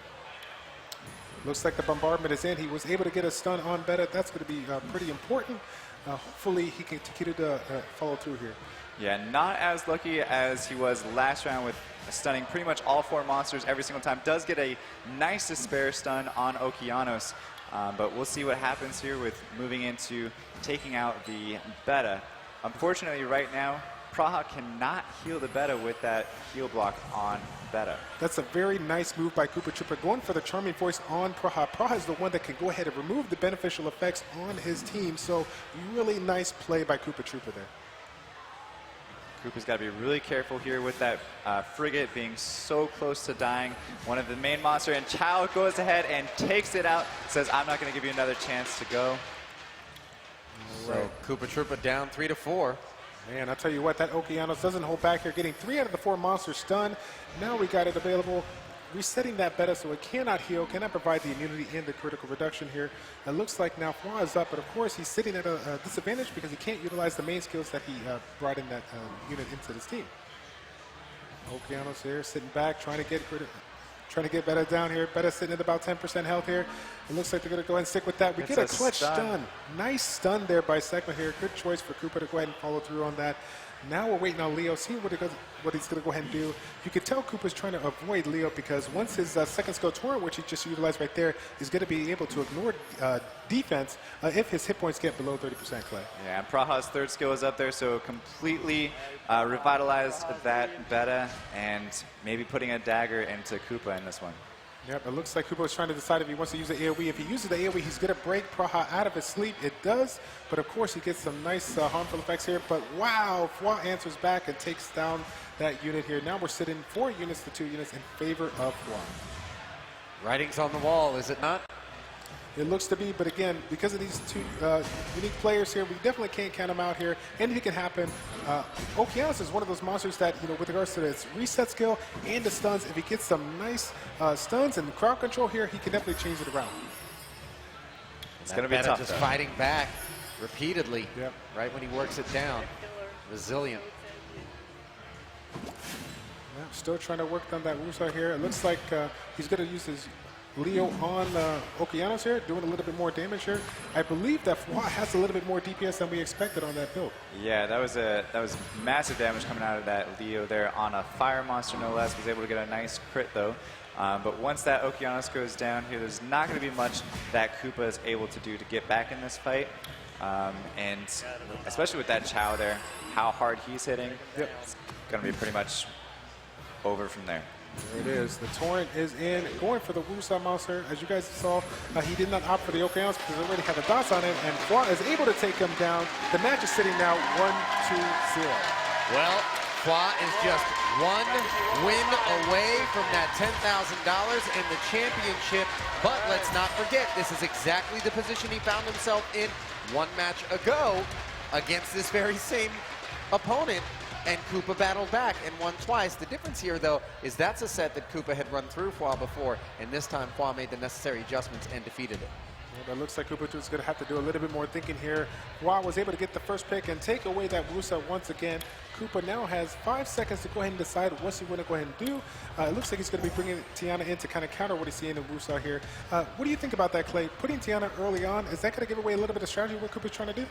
B: Looks like the bombardment is in. He was able to get a stun on Beta. That's going to be pretty important. Hopefully he can continue to follow through here.
C: Yeah, not as lucky as he was last round with stunning pretty much all 4 monsters every single time. Does get a nice despair stun on Okeanos, but we'll see what happens here with moving into taking out the Beta. Unfortunately, right now, Praha cannot heal the Beta with that heal block on Beta.
B: That's a very nice move by Koopa Troopa, going for the Charming Voice on Praha. Praha is the one that can go ahead and remove the beneficial effects on his team, so really nice play by Koopa Troopa there.
C: Koopa's got to be really careful here with that Frigate being so close to dying. One of the main monster, and Chow goes ahead and takes it out, says, I'm not going to give you another chance to go.
A: So Koopa Troopa down 3-4.
B: Man, I'll tell you what, that Okeanos doesn't hold back here, getting 3 out of the 4 monsters stunned. Now we got it available, resetting that Beta so it cannot heal, cannot provide the immunity and the critical reduction here. It looks like now Fwa is up, but of course he's sitting at a disadvantage because he can't utilize the main skills that he brought in that unit into his team. Okeanos here, sitting back, trying to get trying to get Beta down here. Beta sitting at about 10% health here. It looks like they're going to go ahead and stick with that. We
C: It's
B: get a
C: a
B: clutch
C: stun.
B: stun. Nice stun there by Segma here. Good choice for Koopa to go ahead and follow through on that. Now we're waiting on Leo, seeing what he's going to go ahead and do. You can tell Koopa's trying to avoid Leo because once his second skill torrent, which he just utilized right there, is going to be able to ignore defense if his hit points get below 30%, Clay.
C: Yeah, and Praha's third skill is up there, so completely revitalized that Beta and maybe putting a dagger into Koopa in this one.
B: Yep, it looks like Koopa is trying to decide if he wants to use the AoE. If he uses the AoE, he's going to break Praha out of his sleep. It does, but of course he gets some nice harmful effects here. But wow, Fwa answers back and takes down that unit here. Now we're sitting 4 units to 2 units in favor of Fwa.
A: Writing's on the wall, is it not?
B: It looks to be, but again, because of these two unique players here, we definitely can't count them out here. Anything can happen. Okeanos is one of those monsters that, with regards to its reset skill and the stuns, if he gets some nice stuns and crowd control here, he can definitely change it around.
C: It's going to be tough,
A: just
C: though.
A: fighting back repeatedly,
B: Yep.
A: right when he works it down. Resilient.
B: Yeah, still trying to work on that Wusa here. It looks like he's going to use his Leo on Okeanos here, doing a little bit more damage here. I believe that Fwa has a little bit more DPS than we expected on that build.
C: Yeah, that was massive damage coming out of that Leo there on a fire monster, no less. Was able to get a nice crit though. But once that Okeanos goes down here, there's not going to be much that Koopa is able to do to get back in this fight. And especially with that Chow there, how hard he's hitting,
B: Yep.
C: it's going to be pretty much over from there.
B: There it is. The Torrent is in, going for the Wusa monster. As you guys saw, he did not opt for the Okeanos because they already have a DOS on him, and Fwa is able to take him down. The match is sitting now 1-2-0.
A: Well, Fwa is just one win away from that $10,000 in the championship. But let's not forget, this is exactly the position he found himself in one match ago against this very same opponent. And Koopa battled back and won twice. The difference here, though, is that's a set that Koopa had run through Fwa before, and this time Fwa made the necessary adjustments and defeated it.
B: Well, it looks like Koopa is going to have to do a little bit more thinking here. Fwa was able to get the first pick and take away that Wusa once again. Koopa now has 5 seconds to go ahead and decide what he's going to go ahead and do. It looks like he's going to be bringing Tiana in to kind of counter what he's seeing in Wusa here. What do you think about that, Clay? Putting Tiana early on, is that going to give away a little bit of strategy what Koopa's trying to do?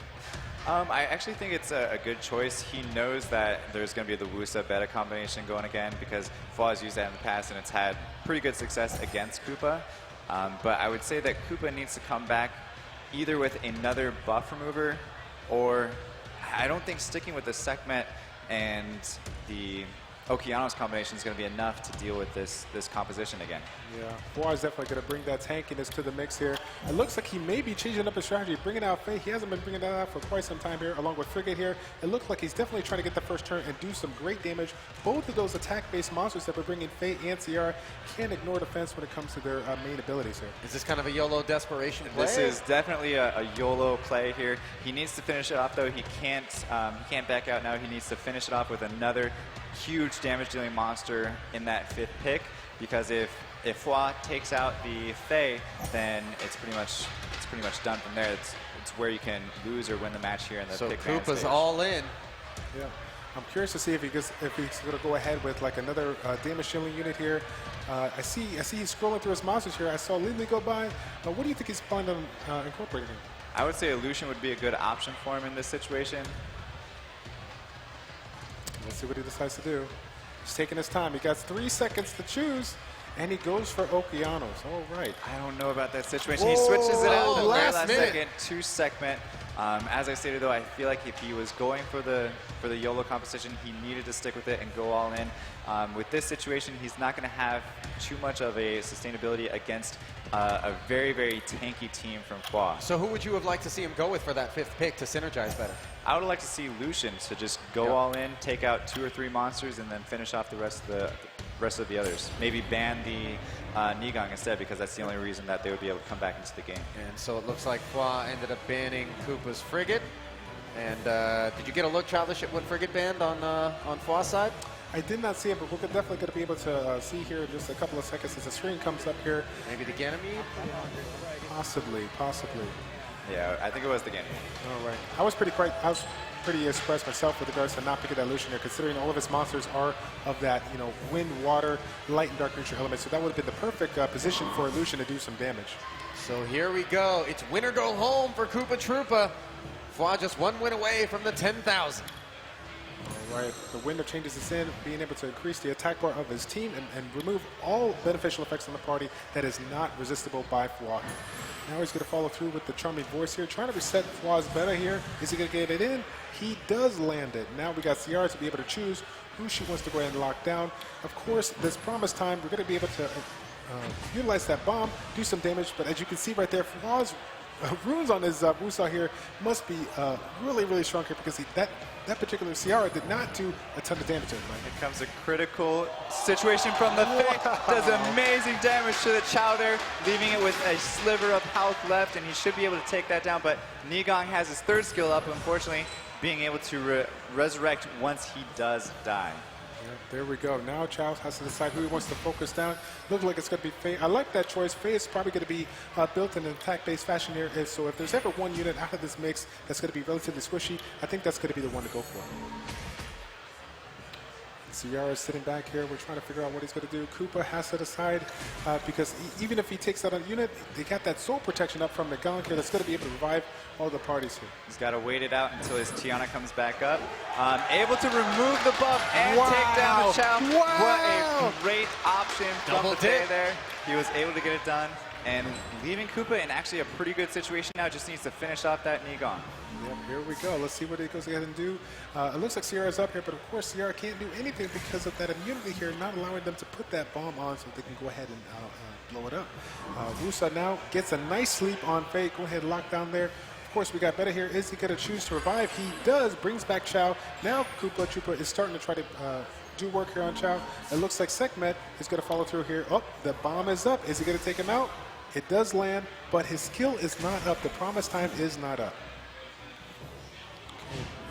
C: I actually think it's a good choice. He knows that there's going to be the Wusa Beta combination going again because Fwa has used that in the past and it's had pretty good success against Koopa. But I would say that Koopa needs to come back either with another buff remover, or I don't think sticking with the Sekhmet and the Okeanos combination is going to be enough to deal with this composition again.
B: Yeah, Fwa is definitely going to bring that tankiness to the mix here. It looks like he may be changing up his strategy, bringing out Faye. He hasn't been bringing that out for quite some time here, along with Frigate here. It looks like he's definitely trying to get the first turn and do some great damage. Both of those attack-based monsters that we're bringing, Faye and Ciara, can't ignore defense when it comes to their main abilities here.
A: Is this kind of a YOLO desperation play?
C: This is definitely a YOLO play here. He needs to finish it off though. He can't back out now. He needs to finish it off with another huge damage-dealing monster in that 5th pick, because if Fwa takes out the Fae, then it's pretty much done from there. It's where you can lose or win the match here in the pick man
A: Koopa's
C: stage.
A: all in.
B: Yeah, I'm curious to see if he's going to go ahead with like another damage shielding unit here. I see he's scrolling through his monsters here. I saw Lily go by. What do you think he's planning on incorporating?
C: I would say Illusion would be a good option for him in this situation.
B: Let's see what he decides to do. He's taking his time. He got 3 seconds to choose, and he goes for Okeanos. All right.
C: I don't know about that situation. He switches it out at the very
A: last
C: last
A: minute.
C: second to Sekhmet. As I stated, though, I feel like if he was going for the YOLO composition, he needed to stick with it and go all in. With this situation, he's not going to have too much of a sustainability against a very, very tanky team from Fwa.
A: So who would you have liked to see him go with for that 5th pick to synergize better?
C: I would like to see Lucian to just go all in, take out 2 or 3 monsters, and then finish off the rest of the others. Maybe ban the Nigong instead, because that's the only reason that they would be able to come back into the game.
A: And so it looks like Fwa ended up banning Koopa's Frigate. And did you get a look, Childish, at what Frigate banned on Fwa's side?
B: I did not see it, but we're definitely going to be able to see here in just a couple of seconds as the screen comes up here.
A: Maybe the Ganymede?
B: Possibly.
C: Yeah, I think it was the game.
B: All right. I was pretty impressed myself with regards to not picking that Lucian here, considering all of his monsters are of that, wind, water, light, and dark neutral element. So that would have been the perfect position for Lucian to do some damage.
A: So here we go. It's win or go home for Koopa Troopa. Fwa just one win away from the 10,000.
B: All right, the wind of changes is in, being able to increase the attack bar of his team and remove all beneficial effects on the party that is not resistible by Fwa. Now he's going to follow through with the charming voice here, trying to reset Fwa's beta here. Is he going to get it in? He does land it. Now we got Ciara to be able to choose who she wants to go ahead and lock down. Of course, this promised time, we're going to be able to utilize that bomb, do some damage, but as you can see right there, Fwa's runes on his Wusa here must be really, really strong here, because that particular Ciara did not do a ton of damage to him.
C: Here comes a critical situation from the Fae. Does amazing damage to the Chowder, leaving it with a sliver of health left, and he should be able to take that down. But Nigong has his third skill up, unfortunately, being able to resurrect once he does die.
B: Yeah, there we go. Now Chow has to decide who he wants to focus down. Looks like it's going to be Faye. I like that choice. Faye is probably going to be built in an attack-based fashion here. So if there's ever one unit out of this mix that's going to be relatively squishy, I think that's going to be the one to go for. Ciara is sitting back here. We're trying to figure out what he's going to do. Koopa has to decide because even if he takes out a unit, they got that soul protection up from Nigong here that's going to be able to revive all the parties here.
C: He's got to wait it out until his Tiana comes back up. Able to remove the buff and take down the Chow.
B: Wow.
C: What a great option from the Fae there. He was able to get it done. And leaving Koopa in actually a pretty good situation now. Just needs to finish off that Nigong.
B: Yep, here we go. Let's see what he goes ahead and do. It looks like Ciara's up here, but of course Ciara can't do anything because of that immunity here, not allowing them to put that bomb on so they can go ahead and blow it up. Wusa now gets a nice sleep on Faye. Go ahead and lock down there. Of course, we got better here. Is he going to choose to revive? He does. Brings back Chow. Now Koopa Troopa is starting to try to do work here on Chow. It looks like Sekhmet is going to follow through here. Oh, the bomb is up. Is he going to take him out? It does land, but his skill is not up. The promised time is not up.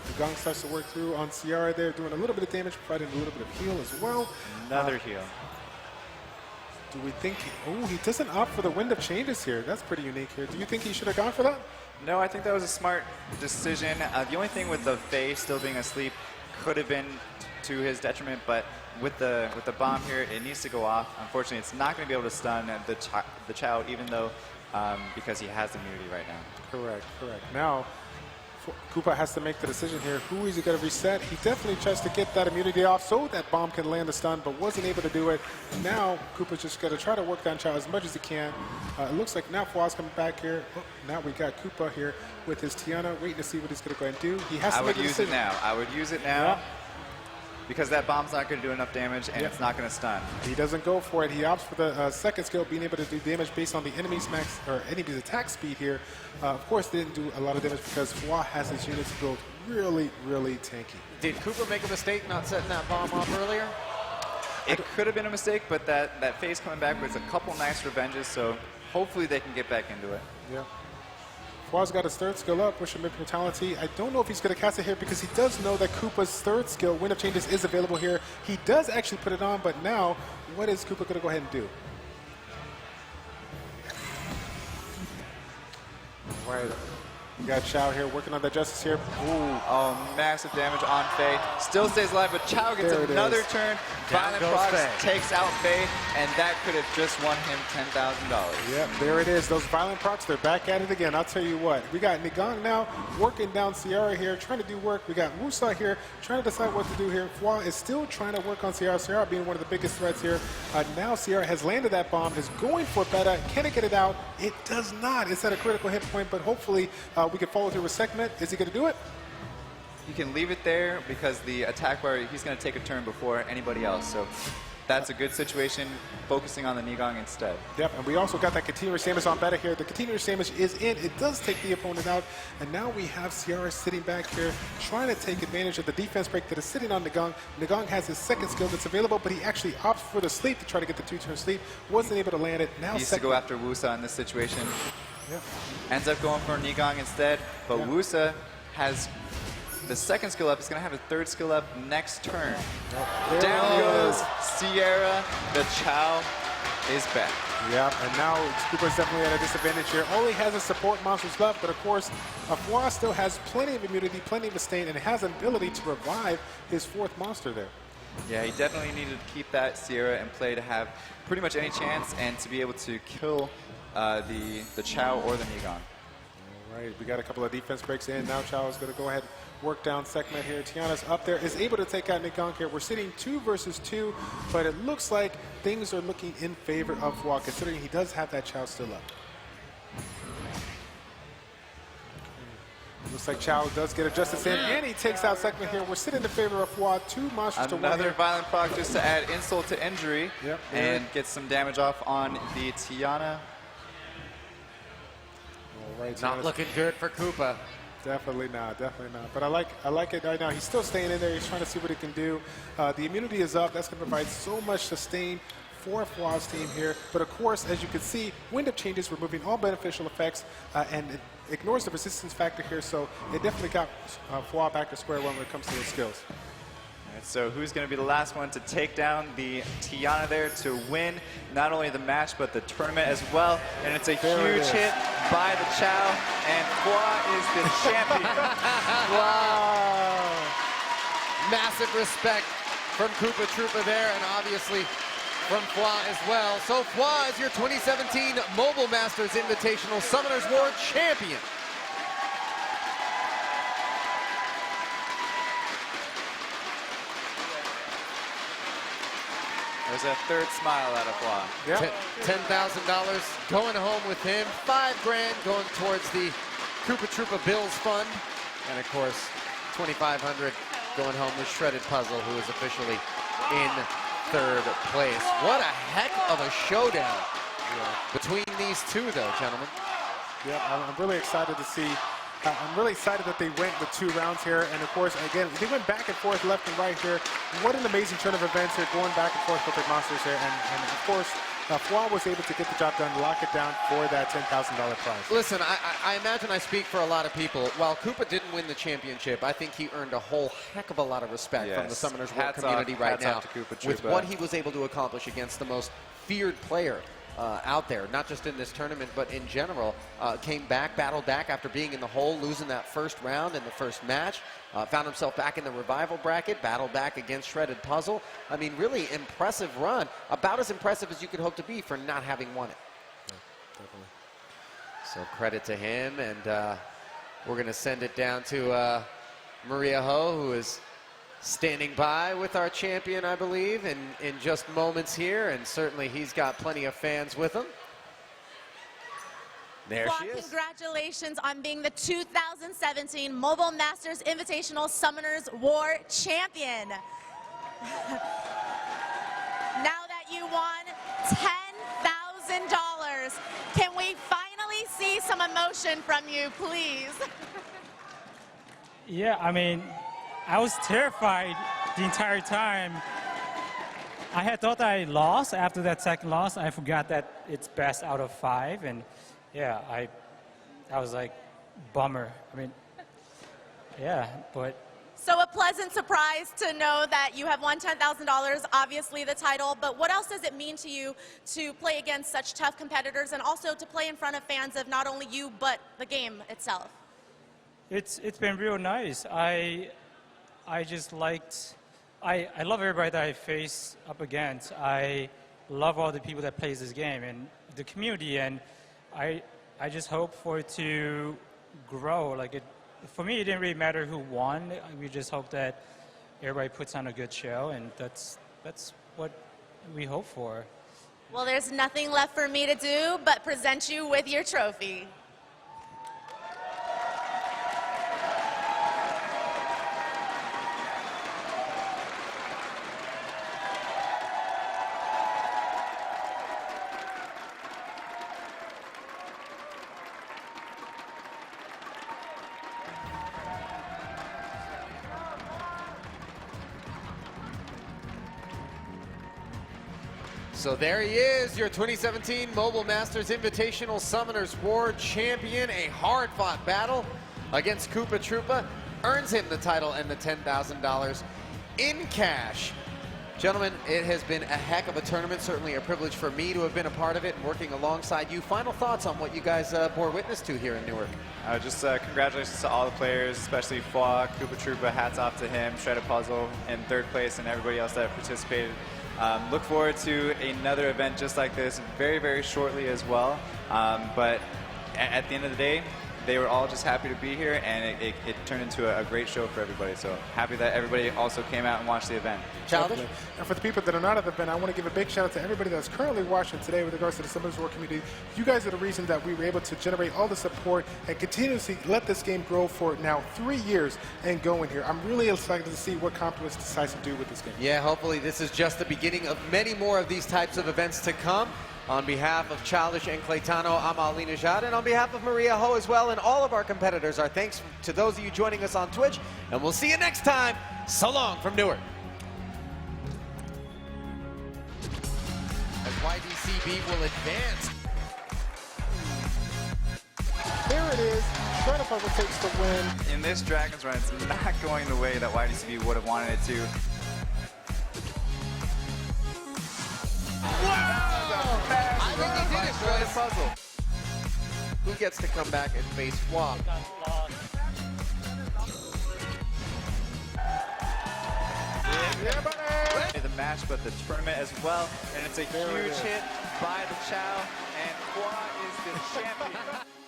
B: The Gong starts to work through on Ciara there, doing a little bit of damage, providing a little bit of heal as well.
C: Another heal.
B: Do we think, he doesn't opt for the Wind of Changes here. That's pretty unique here. Do you think he should have gone for that?
C: No, I think that was a smart decision. The only thing with the Fae still being asleep could have been to his detriment, but with the bomb here, it needs to go off. Unfortunately, it's not going to be able to stun the Chow, even though because he has immunity right now.
B: Correct. Now, Koopa has to make the decision here. Who is he going to reset? He definitely tries to get that immunity off so that bomb can land the stun, but wasn't able to do it. Now, Koopa's just going to try to work down Chow as much as he can. It looks like now Fwa's coming back here. Oh, now we got Koopa here with his Tiana, waiting to see what he's going to go ahead and do. He has to make a decision.
C: I would use it now. Yeah. Because that bomb's not going to do enough damage, and it's not going to stun.
B: He doesn't go for it. He opts for the second skill, being able to do damage based on the enemy's enemy's attack speed here. Of course, they didn't do a lot of damage because Fwa has his units built really, really tanky.
A: Did Koopa make a mistake not setting that bomb off earlier?
C: It could have been a mistake, but that phase coming back with a couple nice revenges, so hopefully they can get back into it.
B: Yeah. Fwa's got his third skill up, Wish of Brutality. I don't know if he's going to cast it here because he does know that Koopa's third skill, Wind of Changes, is available here. He does actually put it on, but now, what is Koopa going to go ahead and do? All right. We got Chow here working on the Justice here.
C: Ooh, massive damage on Faye. Still stays alive, but Chow gets another turn. Violent Procs takes out Faye, and that could have just won him $10,000.
B: Yep, there it is. Those Violent Procs, they're back at it again. I'll tell you what. We got Nigong now working down Ciara here, trying to do work. We got Wusa here trying to decide what to do here. Fwa is still trying to work on Ciara. Ciara being one of the biggest threats here. Now Ciara has landed that bomb, is going for beta. Can it get it out? It does not. It's at a critical hit point, but hopefully we can follow through with Sekhmet. Is he going to do it?
C: You can leave it there because the attack bar, he's going to take a turn before anybody else. So that's a good situation, focusing on the Nigong instead.
B: Yep, and we also got that continuous damage on beta here. The continuous damage is in. It does take the opponent out. And now we have Ciara sitting back here trying to take advantage of the defense break that is sitting on Nigong. Nigong has his second skill that's available, but he actually opts for the sleep to try to get the two-turn sleep. Wasn't able to land it. Now
C: he needs to go after Wusa in this situation.
B: Yep.
C: Ends up going for Nigong instead, but Wusa has the second skill up. He's going to have a third skill up next turn. Down goes Ciara. The Chow is back.
B: Yeah, and now Cooper's definitely at a disadvantage here. Only has his support monsters left, but of course, Fwa still has plenty of immunity, plenty of sustain, and has an ability to revive his fourth monster there.
C: Yeah, he definitely needed to keep that Sierra in play to have pretty much any chance and to be able to kill the Chow or the Negon.
B: All right, we got a couple of defense breaks in. Now Chow is going to go ahead and work down segment here. Tiana's up there, is able to take out Negon here. We're sitting 2 versus 2, but it looks like things are looking in favor of Fwa, considering he does have that Chow still up. Looks like Chow does get a Justice in, and he takes out segment here. We're sitting in favor of Fwa. 2 monsters to 1
C: Another
B: here.
C: violent proc just to add insult to injury and
B: right.
C: get some damage off on the Tiana.
B: All right,
A: Not
B: Tiana's
A: looking good for Koopa.
B: definitely not, definitely not. But I like it right now. He's still staying in there. He's trying to see what he can do. The immunity is up. That's going to provide so much sustain for Fwa's team here. But of course, as you can see, wind up changes, removing all beneficial effects, and it ignores the resistance factor here. So it definitely got Fwa back to square one when it comes to his skills.
C: All right, so who's going to be the last one to take down the Tiana there to win not only the match but the tournament as well? And it's a huge hit by the Chow, and Fwa is the champion.
A: Wow. Massive respect from Koopa Troopa there, and obviously from Fwa as well. So Fwa is your 2017 Mobile Masters Invitational Summoners War champion.
C: There's a third smile out of Fwa.
B: Yeah.
A: $10,000 going home with him. $5 grand going towards the Koopa Troopa Bills Fund. And of course, $2,500 going home with Shredded Puzzle, who is officially in third place. What a heck of a showdown between these two, though, gentlemen.
B: Yeah, I'm really excited to see. I'm really excited that they went with 2 rounds here. And of course, again, they went back and forth, left and right here. What an amazing turn of events here, going back and forth with their monsters here. And of course, Fwa was able to get the job done, lock it down for that $10,000 prize.
A: Listen, I imagine I speak for a lot of people. While Koopa didn't win the championship, I think he earned a whole heck of a lot of respect from the Summoners War community right now with what he was able to accomplish against the most feared player out there, not just in this tournament, but in general. Came back, battled back after being in the hole, losing that first round in the first match. Found himself back in the revival bracket, battled back against Shredded Puzzle. I mean, really impressive run. About as impressive as you could hope to be for not having won it.
B: Yeah, definitely.
A: So credit to him, and we're going to send it down to Maria Ho, who is standing by with our champion, I believe, in just moments here, and certainly he's got plenty of fans with him. There she is.
D: Congratulations on being the 2017 Mobile Masters Invitational Summoners War champion. Now that you won $10,000, can we finally see some emotion from you, please?
E: Yeah, I mean, I was terrified the entire time. I had thought I lost after that second loss. I forgot that it's best out of 5, and yeah, I was like, bummer. I mean, yeah, but.
D: So a pleasant surprise to know that you have won $10,000, obviously the title, but what else does it mean to you to play against such tough competitors and also to play in front of fans of not only you, but the game itself?
E: It's been real nice. I just liked, I love everybody that I face up against. I love all the people that plays this game and the community, and I just hope for it to grow. Like for me, it didn't really matter who won. We just hope that everybody puts on a good show, and that's what we hope for.
D: Well, there's nothing left for me to do but present you with your trophy.
A: So there he is, your 2017 Mobile Masters Invitational Summoners War champion. A hard-fought battle against Koopa Troopa earns him the title and the $10,000 in cash. Gentlemen, it has been a heck of a tournament. Certainly a privilege for me to have been a part of it and working alongside you. Final thoughts on what you guys bore witness to here in Newark?
C: Just congratulations to all the players, especially Fwa, Koopa Troopa. Hats off to him, Shredder Puzzle in 3rd place, and everybody else that participated. Look forward to another event just like this very, very shortly as well. But at the end of the day, they were all just happy to be here, and it turned into a great show for everybody. So happy that everybody also came out and watched the event.
A: Childish?
B: And for the people that are not at the event, I want to give a big shout out to everybody that's currently watching today with regards to the Summoners War community. You guys are the reason that we were able to generate all the support and continuously let this game grow for now 3 years and going here. I'm really excited to see what Complex decides to do with this game.
A: Yeah, hopefully this is just the beginning of many more of these types of events to come. On behalf of Childish and Claytano, I'm Ali Najad, and on behalf of Maria Ho as well, and all of our competitors, our thanks to those of you joining us on Twitch, and we'll see you next time. So long from Newark. As YDCB will advance.
B: There it is. Shredder Puzzle takes the win.
C: In this Dragon's Run, it's not going the way that YDCB would have wanted it to.
A: I think he did it, Shredder Puzzle. Who gets to come back and face Fwa?
C: The match, but the tournament as well, and it's a huge hit by the Chow, and Fwa is the champion.